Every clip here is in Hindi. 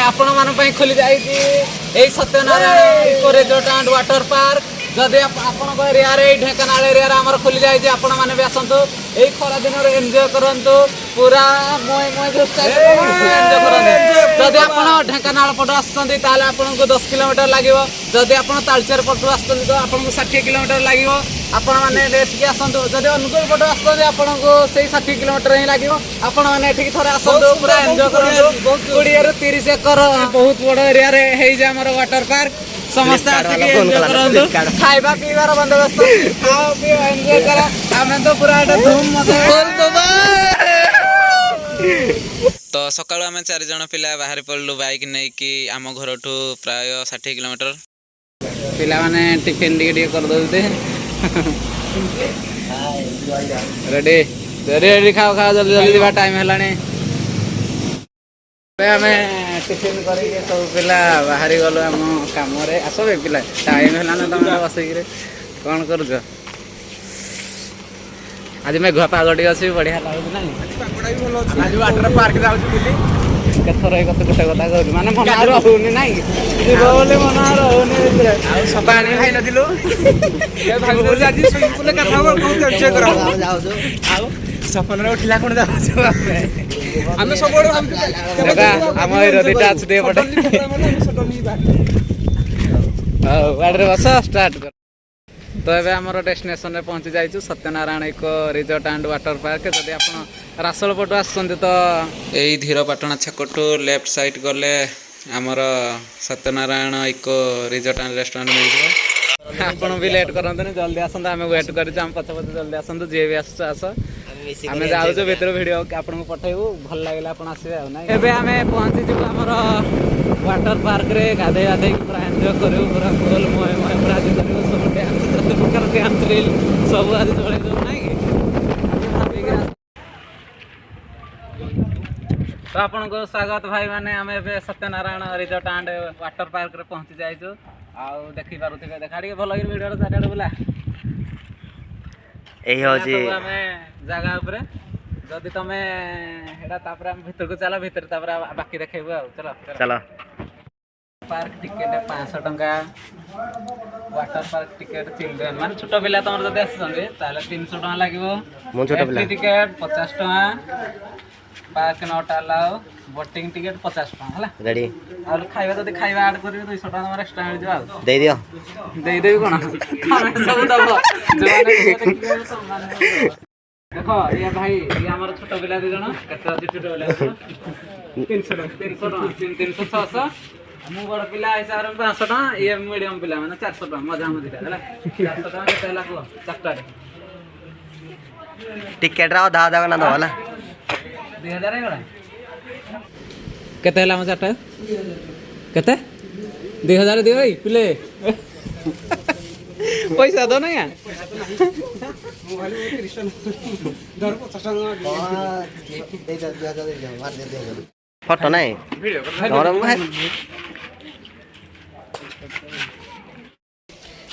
आपण मान पई खुली जाई एई Satyanarayan eco resort and water park जदि आपण एरिया रे ढेंकानाल एरिया रे हमर खुली जाई आपण माने भी आसंतु एई खरा दिन रे एन्जॉय करंतु पूरा मोय मोय एन्जॉय करंतु जदि आपण ढेंकानाल पट आसंती ताले आपण को 10 किलोमीटर लागिवो जदि आपण तालचेर पट आसंती तो आपण को 60 किलोमीटर लागिवो आपण माने एठिक आसंतु जदि अनुकूल पट आसंती आपण को सेई 60 किलोमीटर ही लागिवो आपण माने एठिक थरे आसंतु पूरा एन्जॉय करंतु 20 ରୁ 30 एकर बहुत बड़ एरिया रे हेई जे हमर वाटर पार्क समस्त आसिक एन्जॉय करंतु खाइबा पीबार बंदोबस्त खाओ पियो एन्जॉय करा आमे तो पूरा एटा धूम मजा बोल तो तो सकाळु आमे 4 जण पिला बाहर पड़लु बाइक नहीं कि आम घर ठू प्राय 60 किलोमीटर पिला माने टिफिन डी कर दउते रेडी रेडी खाओ खाओ जल्दी जल्दी दिबा टाइम हेलाने आमे टिफिन करके सब पिला बाहरी गलो आम काम रे आसो बे पिला टाइम हेलाने तमे बसई रे कोन करछ आज मैं घुआ पागटी अच्छी बढ़िया लगुच ना आज वाटर पार्क जाऊँ बुली केथर गोटे गोटे कथा कहूँ माने मन रोनी ना जीव बोले मन रोनी पानी खाई नथिलु सपन उठिला कौन आम सब आम दिटा अच्छे गाड़ी बस स्टार्ट कर तो ये आम डेस्टिनेशन में पहुँची जाइए Satyanarayan eco resort and water park जदि आप रासल पटु आसुँच तो यही धीरपाटना छकटू लेफ्ट साइड गले आमर Satyanarayan eco resort and restaurant मिल आपन भी लेट करते जल्दी आसत आम वेट कर पचे पचे जल्दी आसतु जी भी आस आम जाऊँ भर भिडियो आपको पठेबू भल लगे आप आसवे आम पहुँची जीव आमर वाटर पार्क रे गाधे गाधे पूरा एंजॉय करूँ पूरा फुल मय मय पूरा आज करूँ सब डांस जते प्रकार डांस रील सब आज चले ना तो आपन को स्वागत भाई माने आम ए Satyanarayan resort and water park रे पहुँची जाइछु आउ देखि पारुथिबे देखा टिके भल वीडियो चारिआडे बुला एही होजी आमे जगह ऊपर जदि तमे हेडा तापर हम भीतर को चला भीतर तापर बाकी देखेबो आ चलो चलो पार्क टिकेट 500 टंका वाटर पार्क टिकेट चिल्ड्रेन मान छोटा पिला तमर जदि आसछन्ते ताले 300 टंका लागिवो मो छोटा पिला टिकेट 50 टंका park not allow boating ticket 50 टंका हला रेडी और खाइबा जदि खाइबा ऐड करिवे 200 टंका हमर एक्स्ट्रा मिल जाओ दे दियो दे देबी कोन हमें सब दबो जवान देखो ये भाई ये हमारा छोटा पिला दे जण केते अछि छोटा पिला 300 600 मु बड़ पिला हिसाब रे 500 टका ये मीडियम पिला माने 400 टका मजा मजी हला 400 टका केते ला को चारटा टिकेट रा आधा आधा ना दो हला 2000 है गला केते हला म चारटा केते 2000 दे भाई पिले पैसा दो ना यार फोटो नहीं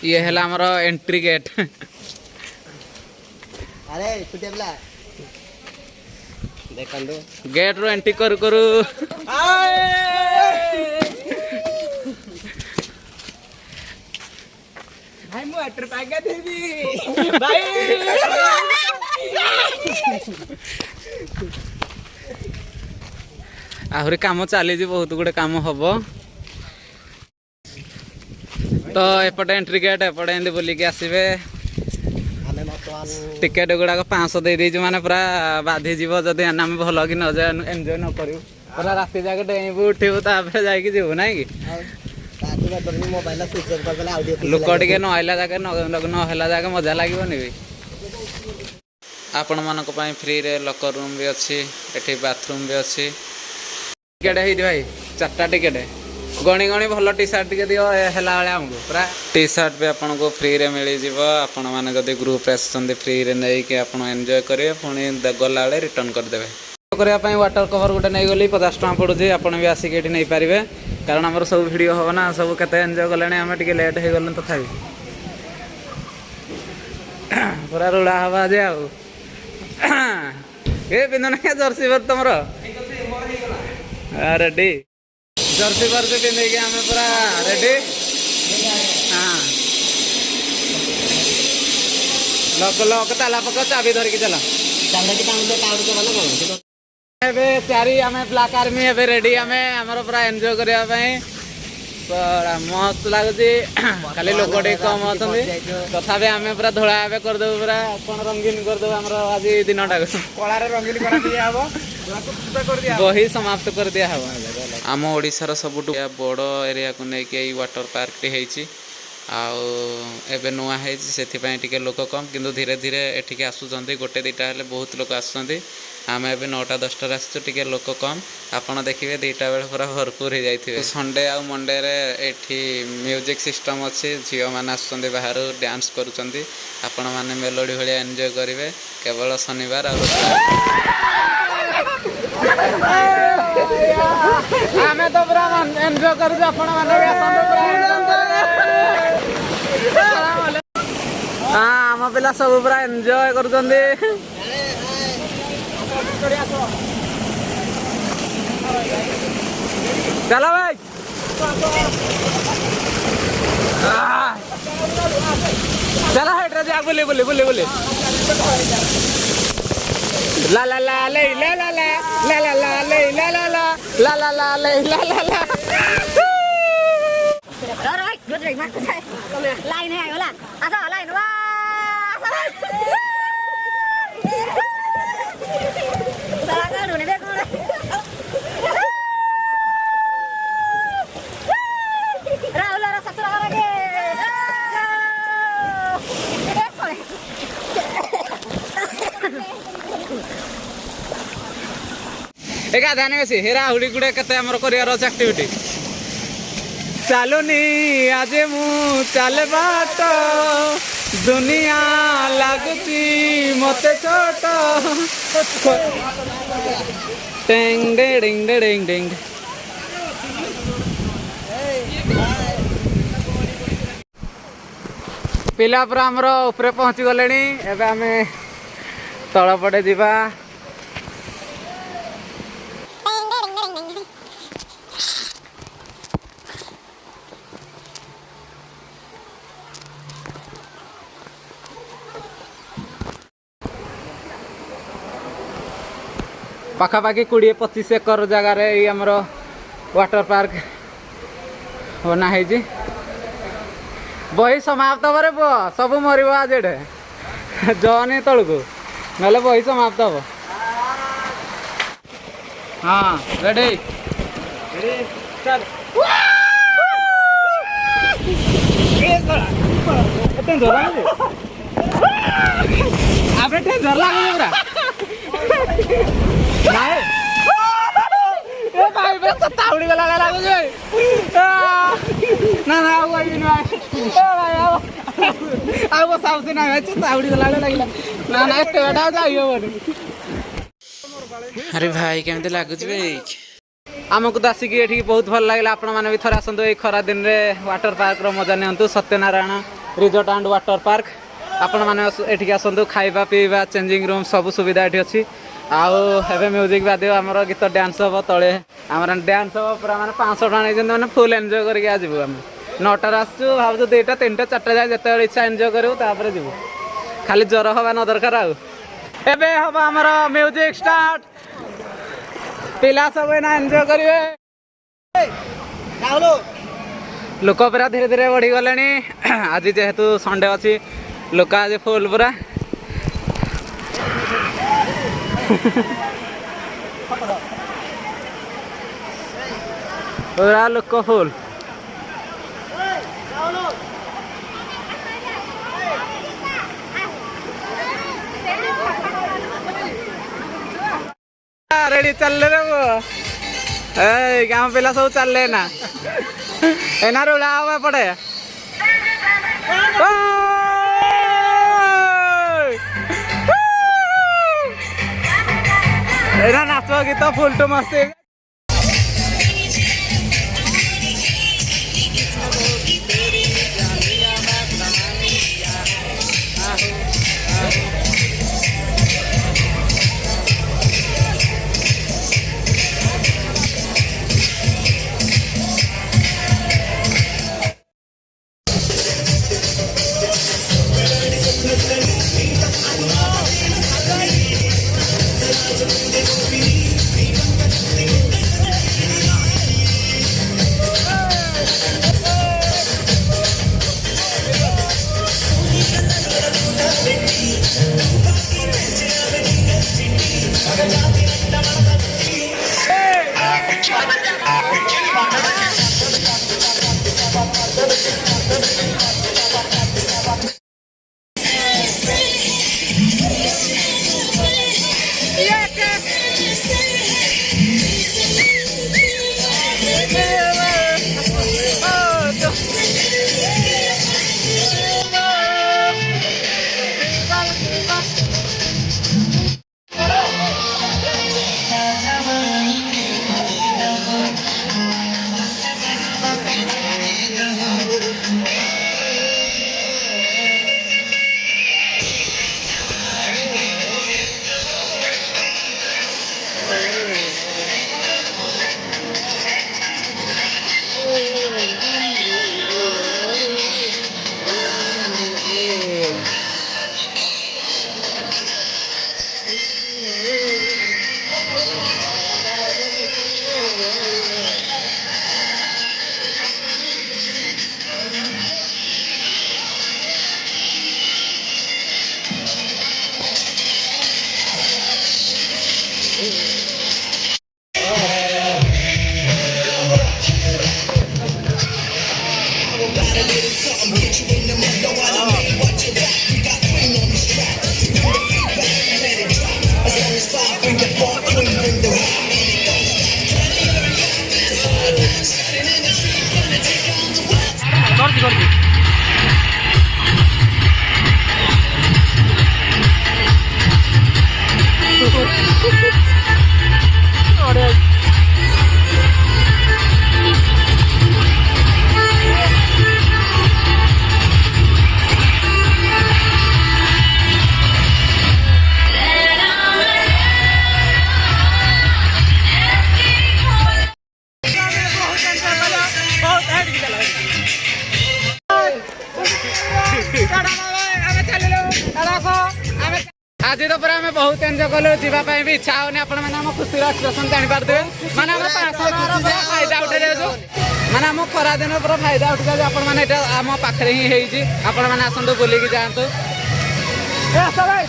ये है हमारा एंट्री गेट अरे छुटेबला देखंदो गेट रो एंट्री करू करू भाई मु वाटर पार्क देबी भाई आहुरी काम चली बहुत गुड़े काम हम तो एपटे एंट्री गेट एपटे एमती बुलिकी आसबे टिकेट गुड़ाक 500 दे दीजिए माने पूरा बाधि जीव जदि आम भल कि न एंजॉय न करू पूरा राति जाक डेबू उठू तापर जाकि जीवु ना कि लोक टे नहला जाके नहला जाके मजा लगनी भी आपण मानक फ्री रे लकर रूम भी अच्छी एठी बाथरूम भी अच्छी टिकेट है भाई 4टा टिकेट गणी गणी भल टी सार्ट टे दियो हैला वाले हमको पूरा टी सार्ट भी आपन को फ्री रे मिल जिवो आपण माने जदी ग्रुप आछन फ्री रे नै कि आपण एन्जॉय करिवे पुणी गला वाले रिटर्न कर देबे करया पई वाटर कवर गोटे नै गली 50 टका पड़ुची आपण भी आसी केठी नै पारिबे कारण हमर सब वीडियो हो ना सब केते एन्जॉय करलेने हम टिके लेट हे गलन तथापि पूरा रुड़ा हवा जे आउ ए बिंदु ना जर्सी बर तमरो रेडी जर्सी वर्सी पिंधे आम पूरा रेडी हाँ लक लक ताला पक चाबी धरिकी चला एबे चारि आमे ब्लैक आर्मी एबे रेडी आमे हमर पूरा एन्जॉय करिया पई पूरा मस्त लागुची खाली लोक टे कम अछंती तथापि आमे पूरा धोळा एबे कर दउ पूरा कोन रंगीन कर दउ हमर आज दिनटा कोला रे रंगीन करा दिया हबो कर दिया वही समाप्त कर दिया हबो आम ओडिशार सबुठु बड़ एरिया को लेकिन यही वाटर पार्क टी होती आबे नुआ है से लोक कम किंतु धीरे धीरे एठिके आसुँच गोटे दुटा हेल्ले बहुत लोक आसुँच आम ए 9टा 10टार आसु टे लोक कम आपड़ देखिए 2टा बेल पूरा भरपूर हो जाए संडे आ मंडे एठी म्यूजिक सिस्टम अच्छी झील मैंने आसुँच बाहर डांस करुँच आपण मैंने मेलोडी भाया एंजॉय करेंगे केवल शनिवार आमे तो पूरा एन्जॉय करू आपण माने भी आसंतो पूरा हां हम पिला सब पूरा एन्जॉय करूछंदी चलो भाई चलो हेट रे जा बुले बुले बुले बुले ला ला ला ले ला ला ला ला ला ला ले ला ला ला ला ला ला ले ला ला ला rồi good rồi mắt đây lại này rồi là à sao lại nữa sao cái đồ này biết không đấy ra ular satu lagi एक ध्यान अच्छी हेरा हुड़ी गुड़े केते हमर करियर अछि एक्टिविटी चालुनी आज मु चले बाट दुनिया लागुची मते छोट टेंग डिंग डिंग डिंग पिला पूरा हमर ऊपर पहुंची गलेनी एबे हमें तळ पड़े दिबा पाखापाखि 20-25 एकर जगार आमर वाटर पार्क बना है बही समाप्त हे पुओ सब मर आज जनी तलू ना बही समाप्त हम हाँ रेडी आप टेंशन लगे पूरा भाई बस तावड़ी गला लागो जे ना ना भाई ना भाई आओ साउसी ना भाई तावड़ी गला लागिला ना ना एते बेटा जाइयो बोली अरे भाई केमते लागुच भाई आमको दासी की एठी बहुत भल लागला आपण माने भी थरा आसंतो ए खरा दिन रे वाटर पार्क रो मजा नियंतु Satyanarayan resort and water park आपण माने एठी आसंतो खाइबा पीबा चेंजिंग रूम सब सुविधा एठी अछि आउ हेबे म्यूजिक बादे हमर गीत डांस हो तळे हमर डांस हो पूरा माने 500 टका नै जंत माने फुल एन्जॉय करके आजिबु हम 9टा आसु भाबु 2टा 3टा 4टा जाय जते इच्छा एन्जॉय करू तापर जिबु खाली जर हवा न दरकार आउ एबे हबा हमर म्यूजिक स्टार्ट पिला सब ना एन्जॉय करिवे राहुल लोक पूरा धीरे धीरे बढ़ी गलेनी आज जेहेतु संडे अच्छी लोक आज फुल पूरा पूरा लोक फुल रेडी चल रे वो गाँव पिला सब चल ना एना रुला हुआ पड़े एना नाचो गीत फुल टू मस्ती आज तो पूरा आम बहुत एंजय कलु जावाई भी इच्छा होनी आप खुशी एक्सप्रेशन जापारे माने फायदा उठे जाऊ माने आम खरा दिन पूरा फायदा उठी जाए आम पाखे ही आपण मैंने आसतु बुलिकी जातु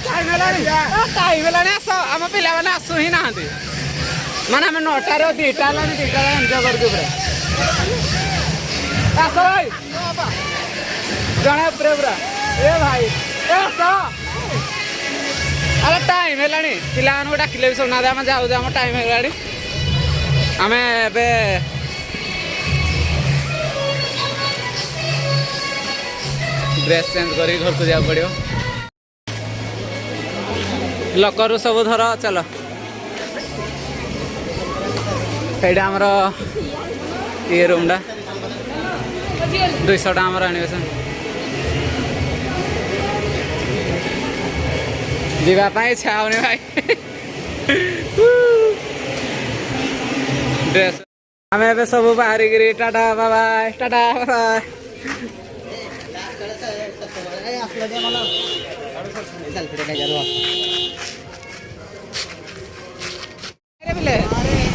टाइम है आस आम पिला मैंने आसु ही ना माने आम 9टार 2टा एंजय कर आस भाई जड़े पूरा ए भाई अरे टाइम है पिला डाकिले भी शुणा आम जाऊ आम टाइम है आम ड्रेस चेंज कर घर को जाओ पड़ो लकर सब धर चल ये आमर ये रूमटा 200 आमर आनिबे जावाई इच्छा होनी भाई ड्रेस आम ए सब बाहरी टाटा बाय टाटा बाय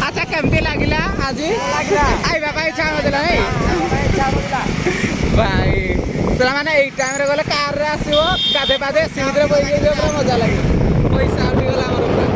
अच्छा केमती लगिला आज आइबा इच्छा होता भाई से मैंने यही टाइम गले कार आसो गाधे पाधे सी भर बही पूरा मजा लगे पैसा उठीगला